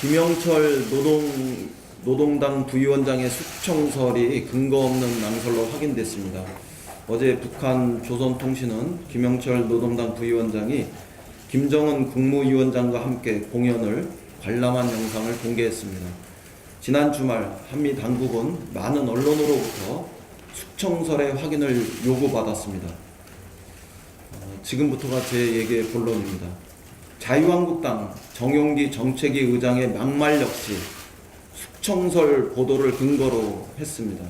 김영철 노동당 부위원장의 숙청설이 근거 없는 낭설로 확인됐습니다. 어제 북한 조선통신은 김영철 노동당 부위원장이 김정은 국무위원장과 함께 공연을 관람한 영상을 공개했습니다. 지난 주말 한미 당국은 많은 언론으로부터 숙청설의 확인을 요구받았습니다. 지금부터가 제 얘기의 본론입니다. 자유한국당 정용기 정책위 의장의 막말 역시 숙청설 보도를 근거로 했습니다.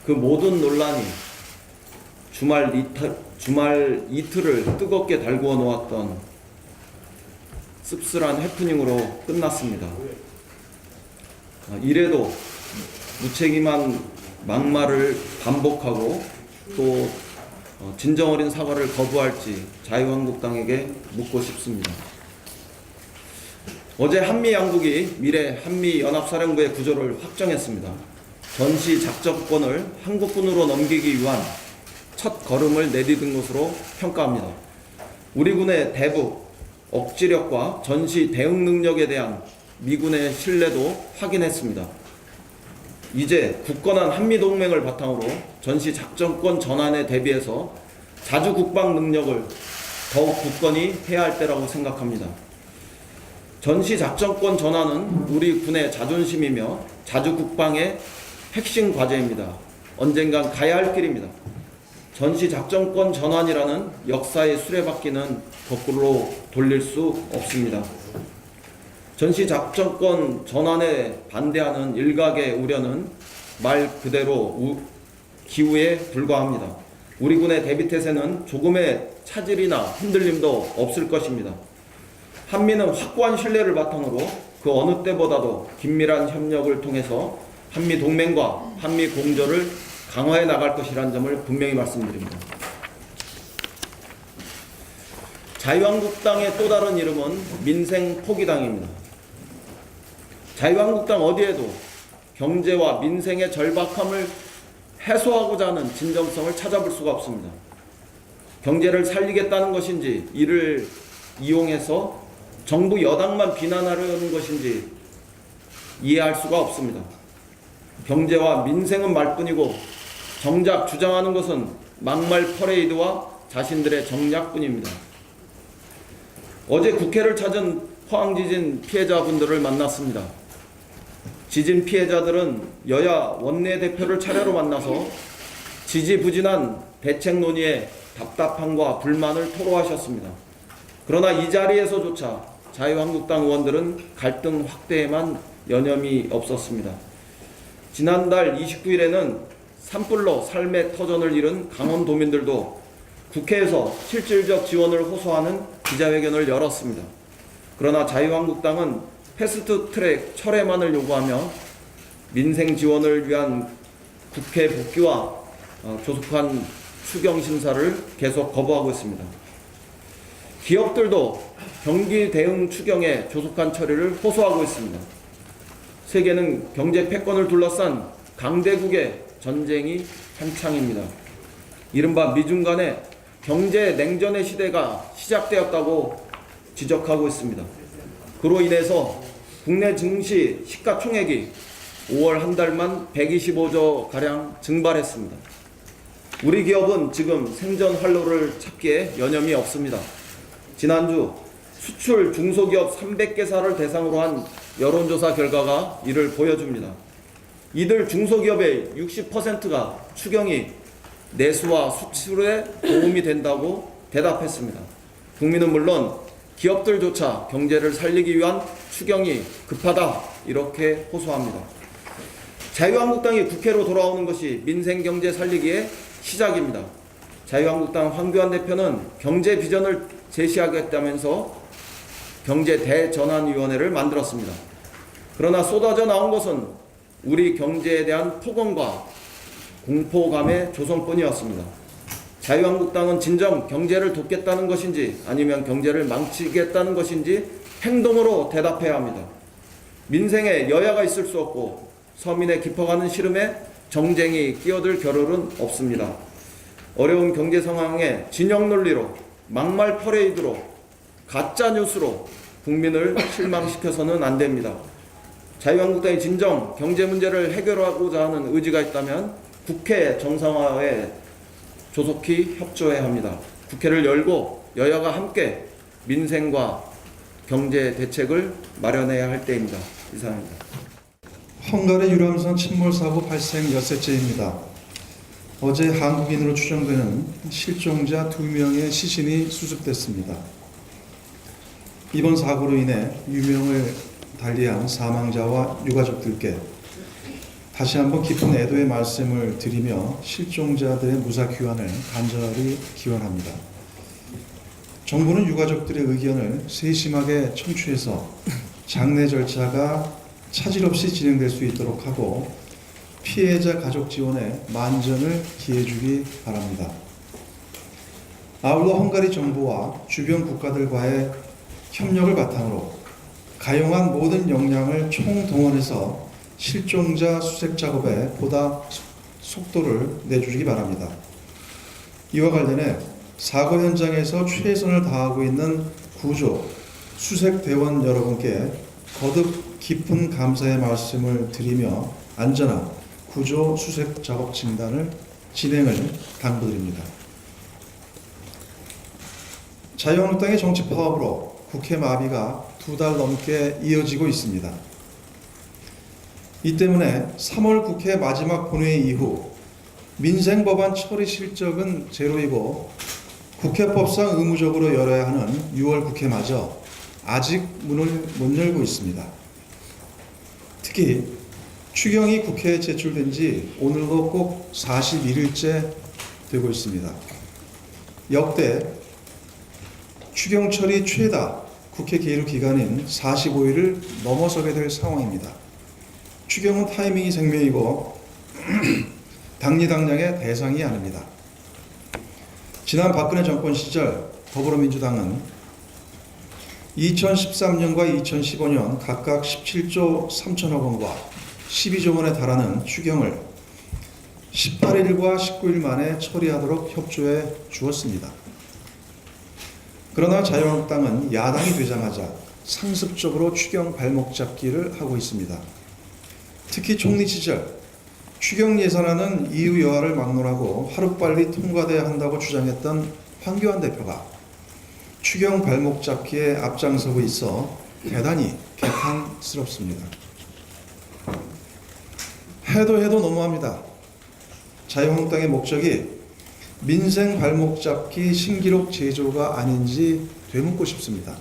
그 모든 논란이 주말 이틀을 뜨겁게 달구어 놓았던 씁쓸한 해프닝으로 끝났습니다. 이래도 무책임한 막말을 반복하고 또 진정 어린 사과를 거부할지 자유한국당에게 묻고 싶습니다. 어제 한미 양국이 미래 한미연합사령부의 구조를 확정했습니다. 전시 작전권을 한국군으로 넘기기 위한 첫 걸음을 내디딘 것으로 평가합니다. 우리 군의 대북 억지력과 전시 대응 능력에 대한 미군의 신뢰도 확인했습니다. 이제 굳건한 한미동맹을 바탕으로 전시 작전권 전환에 대비해서 자주 국방 능력을 더욱 굳건히 해야 할 때라고 생각합니다. 전시 작전권 전환은 우리 군의 자존심이며 자주 국방의 핵심 과제입니다. 언젠간 가야 할 길입니다. 전시 작전권 전환이라는 역사의 수레바퀴는 거꾸로 돌릴 수 없습니다. 전시 작전권 전환에 반대하는 일각의 우려는 말 그대로 기우에 불과합니다. 우리 군의 대비태세는 조금의 차질이나 흔들림도 없을 것입니다. 한미는 확고한 신뢰를 바탕으로 그 어느 때보다도 긴밀한 협력을 통해서 한미 동맹과 한미 공조를 강화해 나갈 것이라는 점을 분명히 말씀드립니다. 자유한국당의 또 다른 이름은 민생포기당입니다. 자유한국당 어디에도 경제와 민생의 절박함을 해소하고자 하는 진정성을 찾아볼 수가 없습니다. 경제를 살리겠다는 것인지 이를 이용해서 정부 여당만 비난하려는 것인지 이해할 수가 없습니다. 경제와 민생은 말뿐이고 정작 주장하는 것은 막말 퍼레이드와 자신들의 정략뿐입니다. 어제 국회를 찾은 포항지진 피해자분들을 만났습니다. 지진 피해자들은 여야 원내대표를 차례로 만나서 지지부진한 대책 논의에 답답함과 불만을 토로하셨습니다. 그러나 이 자리에서조차 자유한국당 의원들은 갈등 확대에만 여념이 없었습니다. 지난달 29일에는 산불로 삶의 터전을 잃은 강원도민들도 국회에서 실질적 지원을 호소하는 기자회견을 열었습니다. 그러나 자유한국당은 패스트트랙 철회만을 요구하며 민생 지원을 위한 국회 복귀와 조속한 추경 심사를 계속 거부하고 있습니다. 기업들도 경기 대응 추경의 조속한 처리를 호소하고 있습니다. 세계는 경제 패권을 둘러싼 강대국의 전쟁이 한창입니다. 이른바 미중 간의 경제 냉전의 시대가 시작되었다고 지적하고 있습니다. 그로 인해서 국내 증시 시가총액이 5월 한 달만 125조 가량 증발했습니다. 우리 기업은 지금 생존 활로를 찾기에 여념이 없습니다. 지난주 수출 중소기업 300개사를 대상으로 한 여론조사 결과가 이를 보여줍니다. 이들 중소기업의 60%가 추경이 내수와 수출에 도움이 된다고 대답했습니다. 국민은 물론 기업들조차 경제를 살리기 위한 추경이 급하다 이렇게 호소합니다. 자유한국당이 국회로 돌아오는 것이 민생경제 살리기의 시작입니다. 자유한국당 황교안 대표는 경제 비전을 제시하겠다면서 경제 대전환위원회를 만들었습니다. 그러나 쏟아져 나온 것은 우리 경제에 대한 폭언과 공포감의 조성뿐이었습니다. 자유한국당은 진정 경제를 돕겠다는 것인지 아니면 경제를 망치겠다는 것인지 행동으로 대답해야 합니다. 민생에 여야가 있을 수 없고 서민의 깊어가는 시름에 정쟁이 끼어들 겨를은 없습니다. 어려운 경제 상황에 진영 논리로 막말 퍼레이드로 가짜 뉴스로 국민을 실망시켜서는 안 됩니다. 자유한국당이 진정 경제 문제를 해결하고자 하는 의지가 있다면 국회 정상화에 조속히 협조해야 합니다. 국회를 열고 여야가 함께 민생과 경제 대책을 마련해야 할 때입니다. 이상입니다. 헝가리 유람선 침몰 사고 발생 엿새째입니다. 어제 한국인으로 추정되는 실종자 2명의 시신이 수습됐습니다. 이번 사고로 인해 유명을 달리한 사망자와 유가족들께 다시 한번 깊은 애도의 말씀을 드리며 실종자들의 무사 귀환을 간절히 기원합니다. 정부는 유가족들의 의견을 세심하게 청취해서 장례 절차가 차질 없이 진행될 수 있도록 하고 피해자 가족 지원에 만전을 기해주기 바랍니다. 아울러 헝가리 정부와 주변 국가들과의 협력을 바탕으로 가용한 모든 역량을 총동원해서 실종자 수색 작업에 보다 속도를 내주시기 바랍니다. 이와 관련해 사고 현장에서 최선을 다하고 있는 구조, 수색 대원 여러분께 거듭 깊은 감사의 말씀을 드리며 안전한 구조 수색 작업 진행을 당부드립니다. 자유한국당의 정치 파업으로 국회 마비가 2달 넘게 이어지고 있습니다. 이 때문에 3월 국회 마지막 본회의 이후 민생 법안 처리 실적은 제로이고 국회법상 의무적으로 열어야 하는 6월 국회마저 아직 문을 못 열고 있습니다. 특히 추경이 국회에 제출된 지 오늘로 꼭 41일째 되고 있습니다. 역대 추경 처리 최다 국회 계류 기간인 45일을 넘어서게 될 상황입니다. 추경은 타이밍이 생명이고 당리당량의 대상이 아닙니다. 지난 박근혜 정권 시절 더불어민주당은 2013년과 2015년 각각 17조 3천억 원과 12조 원에 달하는 추경을 18일과 19일 만에 처리하도록 협조해 주었습니다. 그러나 자유한국당은 야당이 되자마자 상습적으로 추경 발목 잡기를 하고 있습니다. 특히 총리 시절 추경 예산안은 이유 여하를 막론하고 하루빨리 통과돼야 한다고 주장했던 황교안 대표가 추경 발목 잡기에 앞장서고 있어 대단히 개탄스럽습니다. 해도 너무합니다. 자유한국당의 목적이 민생 발목 잡기 신기록 제조가 아닌지 되묻고 싶습니다.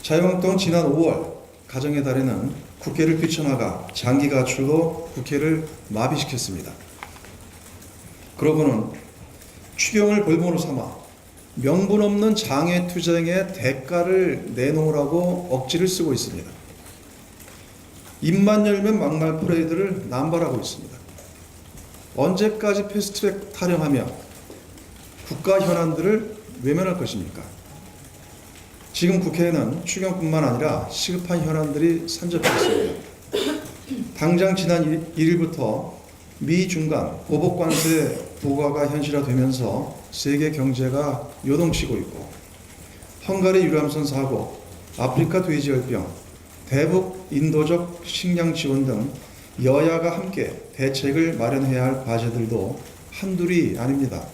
자유한국당은 지난 5월 가정의 달에는 국회를 뛰쳐나가 장기 가출로 국회를 마비시켰습니다. 그러고는 추경을 볼모로 삼아 명분 없는 장애 투쟁의 대가를 내놓으라고 억지를 쓰고 있습니다. 입만 열면 막말 퍼레이드를 남발하고 있습니다. 언제까지 패스트트랙 타령하며 국가 현안들을 외면할 것입니까? 지금 국회에는 추경뿐만 아니라 시급한 현안들이 산적해 있습니다. 당장 지난 1일부터 미 중간 보복관세 부과가 현실화되면서 세계 경제가 요동치고 있고 헝가리 유람선 사고, 아프리카 돼지열병, 대북 인도적 식량 지원 등 여야가 함께 대책을 마련해야 할 과제들도 한둘이 아닙니다.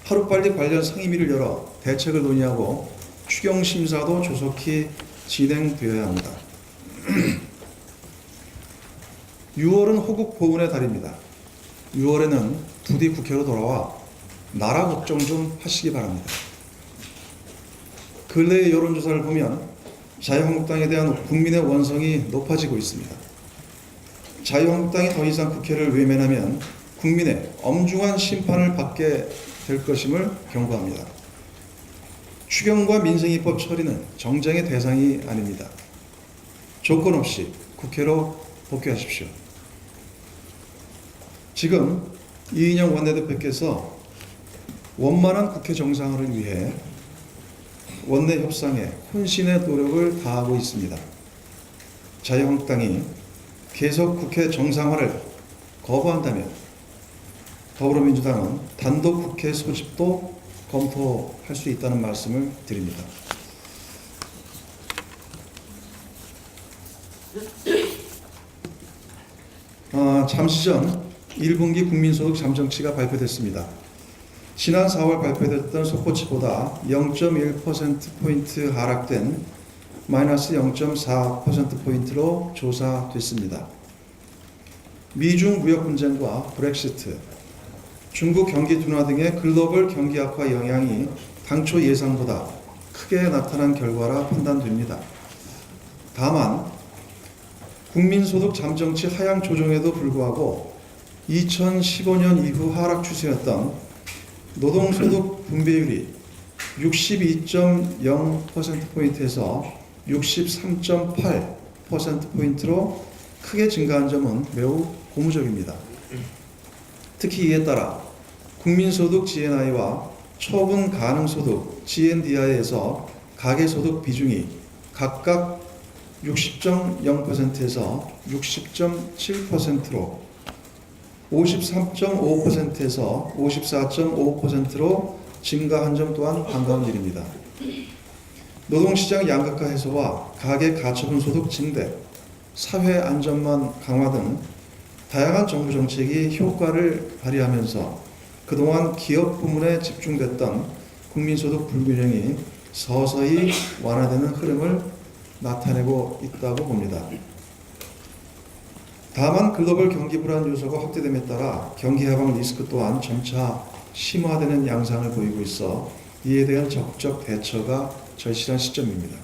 하루빨리 관련 상임위를 열어 대책을 논의하고 추경 심사도 조속히 진행되어야 합니다. 6월은 호국 보훈의 달입니다. 6월에는 부디 국회로 돌아와 나라 걱정 좀 하시기 바랍니다. 근래의 여론조사를 보면 자유한국당에 대한 국민의 원성이 높아지고 있습니다. 자유한국당이 더 이상 국회를 외면하면 국민의 엄중한 심판을 받게 될 것임을 경고합니다. 추경과 민생입법 처리는 정쟁의 대상이 아닙니다. 조건 없이 국회로 복귀하십시오. 지금 이인영 원내대표께서 원만한 국회 정상화를 위해 원내 협상에 혼신의 노력을 다하고 있습니다. 자유한국당이 계속 국회 정상화를 거부한다면 더불어민주당은 단독 국회 소집도 검토할 수 있다는 말씀을 드립니다. 잠시 전 1분기 국민소득 잠정치가 발표됐습니다. 지난 4월 발표됐던 속보치보다 0.1%포인트 하락된 마이너스 0.4%포인트로 조사됐습니다. 미중 무역 분쟁과 브렉시트, 중국 경기 둔화 등의 글로벌 경기 악화 영향이 당초 예상보다 크게 나타난 결과라 판단됩니다. 다만 국민소득 잠정치 하향 조정에도 불구하고 2015년 이후 하락 추세였던 노동소득 분배율이 62.0%포인트에서 63.8%포인트로 크게 증가한 점은 매우 고무적입니다. 특히 이에 따라 국민소득 GNI와 처분 가능소득 GNDI에서 가계소득 비중이 각각 60.0%에서 60.7%로 53.5%에서 54.5%로 증가한 점 또한 반가운 일입니다. 노동시장 양극화 해소와 가계 가처분 소득 증대, 사회 안전망 강화 등 다양한 정부 정책이 효과를 발휘하면서 그동안 기업 부문에 집중됐던 국민소득 불균형이 서서히 완화되는 흐름을 나타내고 있다고 봅니다. 다만 글로벌 경기 불안 요소가 확대됨에 따라 경기 하방 리스크 또한 점차 심화되는 양상을 보이고 있어 이에 대한 적극적 대처가 절실한 시점입니다.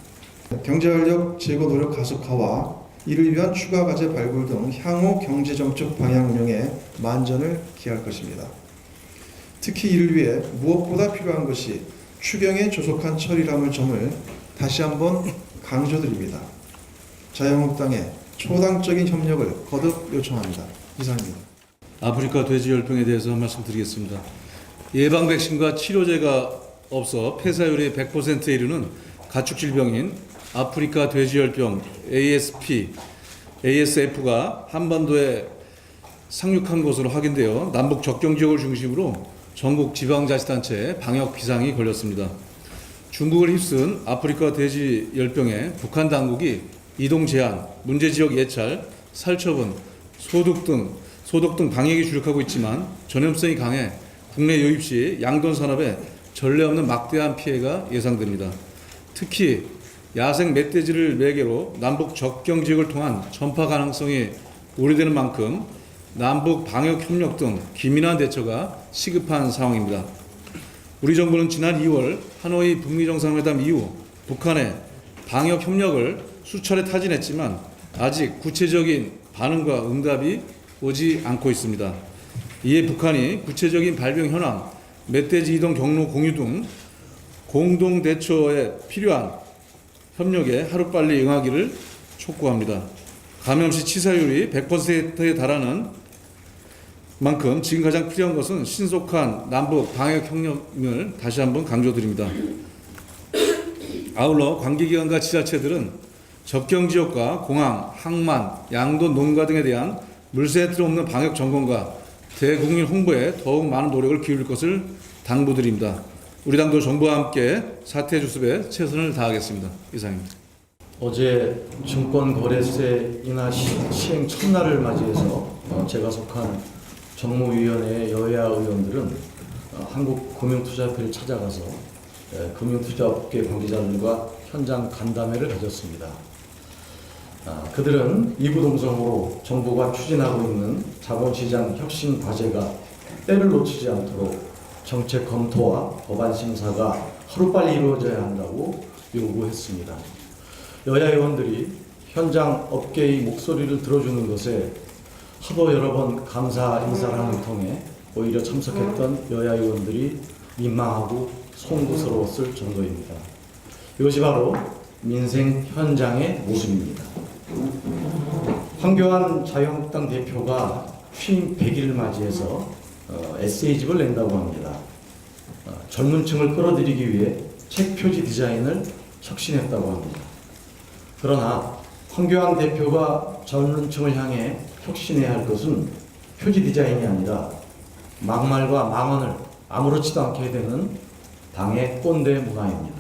경제활력 제고 노력 가속화와 이를 위한 추가 과제 발굴 등 향후 경제정책 방향 운영에 만전을 기할 것입니다. 특히 이를 위해 무엇보다 필요한 것이 추경의 조속한 처리라는 점을 다시 한번 강조드립니다. 자유한국당의 초당적인 협력을 거듭 요청합니다. 이상입니다. 아프리카 돼지열병에 대해서 말씀드리겠습니다. 예방 백신과 치료제가 없어 폐사율이 100%에 이르는 가축질병인 아프리카 돼지열병 ASF가 한반도에 상륙한 것으로 확인되어 남북 접경 지역을 중심으로 전국 지방자치단체에 방역 비상이 걸렸습니다. 중국을 휩쓴 아프리카 돼지열병에 북한 당국이 이동 제한, 문제 지역 예찰, 살처분, 소독 등 방역에 주력하고 있지만 전염성이 강해 국내 유입 시 양돈 산업에 전례 없는 막대한 피해가 예상됩니다. 특히 야생 멧돼지를 매개로 남북 접경 지역을 통한 전파 가능성이 우려되는 만큼 남북 방역 협력 등 기민한 대처가 시급한 상황입니다. 우리 정부는 지난 2월 하노이 북미 정상회담 이후 북한의 방역 협력을 수차례 타진했지만 아직 구체적인 반응과 응답이 오지 않고 있습니다. 이에 북한이 구체적인 발병 현황, 멧돼지 이동 경로 공유 등 공동 대처에 필요한 협력에 하루빨리 응하기를 촉구합니다. 감염 시 치사율이 100%에 달하는 만큼 지금 가장 필요한 것은 신속한 남북 방역 협력을 다시 한번 강조드립니다. 아울러 관계기관과 지자체들은 접경 지역과 공항, 항만, 양돈, 농가 등에 대한 물새 틀어없는 방역 점검과 대국민 홍보에 더욱 많은 노력을 기울일 것을 당부드립니다. 우리 당도 정부와 함께 사태 주습에 최선을 다하겠습니다. 이상입니다. 어제 증권거래세 인하 시행 첫날을 맞이해서 제가 속한 정무위원회 여야 의원들은 한국금융투자협회를 찾아가서 금융투자업계 관계자들과 현장 간담회를 가졌습니다. 그들은 이구동성으로 정부가 추진하고 있는 자본시장 혁신 과제가 때를 놓치지 않도록 정책 검토와 법안 심사가 하루빨리 이루어져야 한다고 요구했습니다. 여야 의원들이 현장 업계의 목소리를 들어주는 것에 하도 여러 번 감사 인사를 하는 통에 오히려 참석했던 여야 의원들이 민망하고 송구스러웠을 정도입니다. 이것이 바로 민생 현장의 모습입니다. 황교안 자유한국당 대표가 취임 100일을 맞이해서 에세이집을 낸다고 합니다. 젊은 층을 끌어들이기 위해 책 표지 디자인을 혁신했다고 합니다. 그러나 황교안 대표가 젊은 층을 향해 혁신해야 할 것은 표지 디자인이 아니라 막말과 망언을 아무렇지도 않게 해대는 당의 꼰대 문화입니다.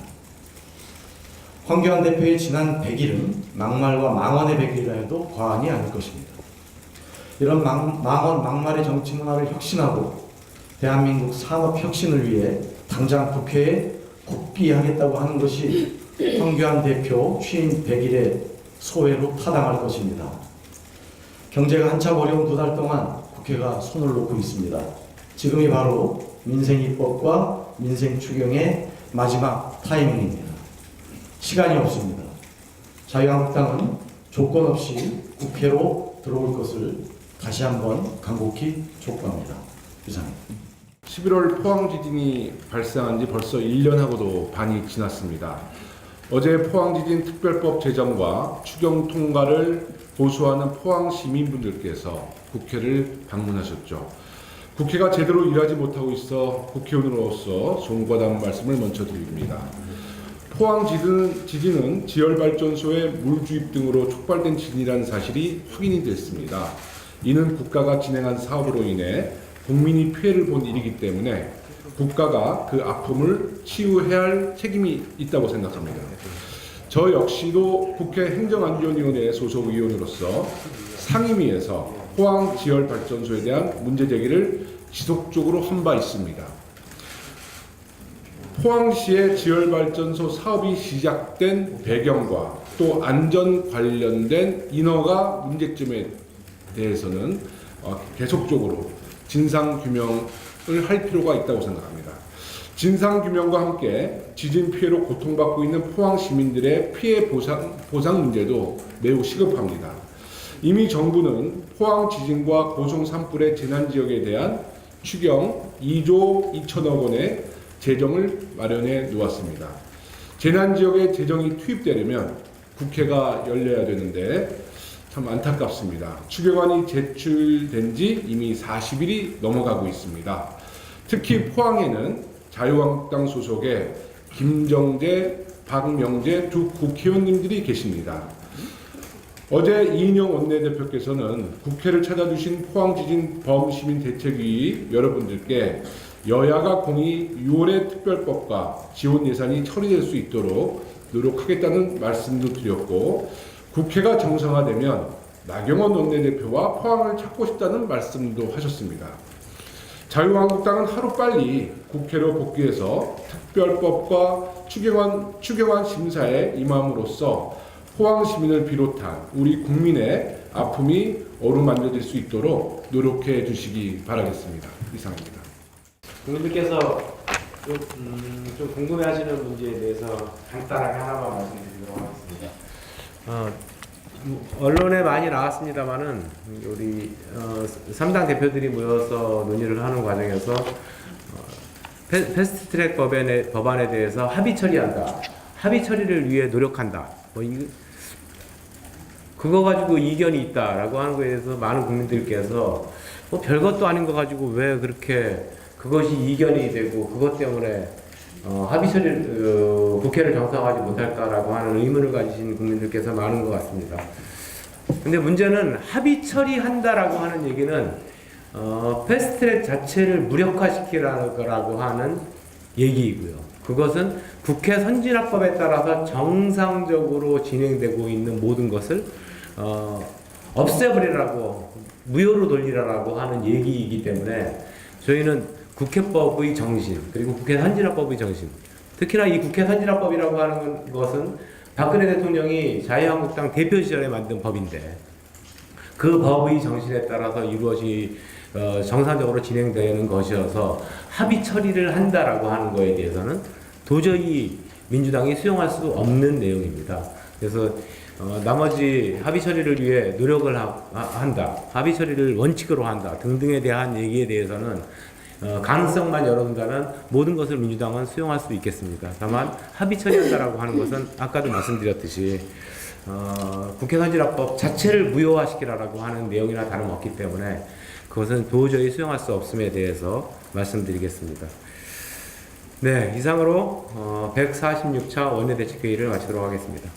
황교안 대표의 지난 100일은 막말과 망언의 100일이라 해도 과언이 아닐 것입니다. 이런 막말의 정치 문화를 혁신하고 대한민국 산업 혁신을 위해 당장 국회에 복귀하겠다고 하는 것이 황교안 대표 취임 100일의 소회로 타당할 것입니다. 경제가 한참 어려운 2달 동안 국회가 손을 놓고 있습니다. 지금이 바로 민생 입법과 민생 추경의 마지막 타이밍입니다. 시간이 없습니다. 자유한국당은 조건 없이 국회로 들어올 것을 다시 한번 간곡히 촉구합니다. 이상입니다. 11월 포항 지진이 발생한 지 벌써 1년하고도 반이 지났습니다. 어제 포항 지진 특별법 제정과 추경 통과를 고수하는 포항 시민분들께서 국회를 방문하셨죠. 국회가 제대로 일하지 못하고 있어 국회의원으로서 송구하다는 말씀을 먼저 드립니다. 포항 지진은 지열발전소의 물 주입 등으로 촉발된 지진이라는 사실이 확인이 됐습니다. 이는 국가가 진행한 사업으로 인해 국민이 피해를 본 일이기 때문에 국가가 그 아픔을 치유해야 할 책임이 있다고 생각합니다. 저 역시도 국회 행정안전위원회 소속 의원으로서 상임위에서 포항 지열발전소에 대한 문제 제기를 지속적으로 한 바 있습니다. 포항시의 지열발전소 사업이 시작된 배경과 또 안전 관련된 인허가 문제점에 대해서는 계속적으로 진상규명을 할 필요가 있다고 생각합니다. 진상규명과 함께 지진 피해로 고통받고 있는 포항 시민들의 피해 보상 문제도 매우 시급합니다. 이미 정부는 포항 지진과 고성 산불의 재난지역에 대한 추경 2조 2천억 원의 재정을 마련해 놓았습니다. 재난지역에 재정이 투입되려면 국회가 열려야 되는데 참 안타깝습니다. 추경안이 제출된 지 이미 40일이 넘어가고 있습니다. 특히 포항에는 자유한국당 소속의 김정재, 박명재 두 국회의원님들이 계십니다. 어제 이인영 원내대표께서는 국회를 찾아주신 포항지진 범시민대책위 여러분들께 여야가 공히 6월의 특별법과 지원 예산이 처리될 수 있도록 노력하겠다는 말씀도 드렸고, 국회가 정상화되면 나경원 원내대표와 포항을 찾고 싶다는 말씀도 하셨습니다. 자유한국당은 하루빨리 국회로 복귀해서 특별법과 추경안 심사에 임함으로써 포항 시민을 비롯한 우리 국민의 아픔이 어루만져질 수 있도록 노력해 주시기 바라겠습니다. 이상입니다. 국민들께서 좀 궁금해하시는 문제에 대해서 간단하게 하나만 말씀드리도록 하겠습니다. 언론에 많이 나왔습니다만은 우리 3당 대표들이 모여서 논의를 하는 과정에서 패스트트랙 법안에 대해서 합의 처리한다, 합의 처리를 위해 노력한다, 그거 가지고 이견이 있다라고 하는 거에 대해서 많은 국민들께서 별것도 아닌 거 가지고 왜 그렇게 그것이 이견이 되고 그것 때문에 합의 처리를 국회를 정상화하지 못할까라고 하는 의문을 가지신 국민들께서 많은 것 같습니다. 근데 문제는 합의 처리한다라고 하는 얘기는 패스트트랙 자체를 무력화시키라고 하는 얘기이고요. 그것은 국회 선진화법에 따라서 정상적으로 진행되고 있는 모든 것을 없애버리라고, 무효로 돌리라고 하는 얘기이기 때문에 저희는 국회법의 정신, 그리고 국회 선진화법의 정신, 특히나 이 국회 선진화법이라고 하는 것은 박근혜 대통령이 자유한국당 대표 시절에 만든 법인데, 그 법의 정신에 따라서 이루어지 정상적으로 진행되는 것이어서 합의 처리를 한다라고 하는 것에 대해서는 도저히 민주당이 수용할 수 없는 내용입니다. 그래서 나머지 합의 처리를 위해 노력을 한다, 합의 처리를 원칙으로 한다 등등에 대한 얘기에 대해서는 가능성만 열어둔다면 모든 것을 민주당은 수용할 수 있겠습니다. 다만 합의 처리한다라고 하는 것은 아까도 말씀드렸듯이 국회 선진화법 자체를 무효화시키라라고 하는 내용이나 다름없기 때문에 그것은 도저히 수용할 수 없음에 대해서 말씀드리겠습니다. 네, 이상으로 146차 원내대책회의를 마치도록 하겠습니다.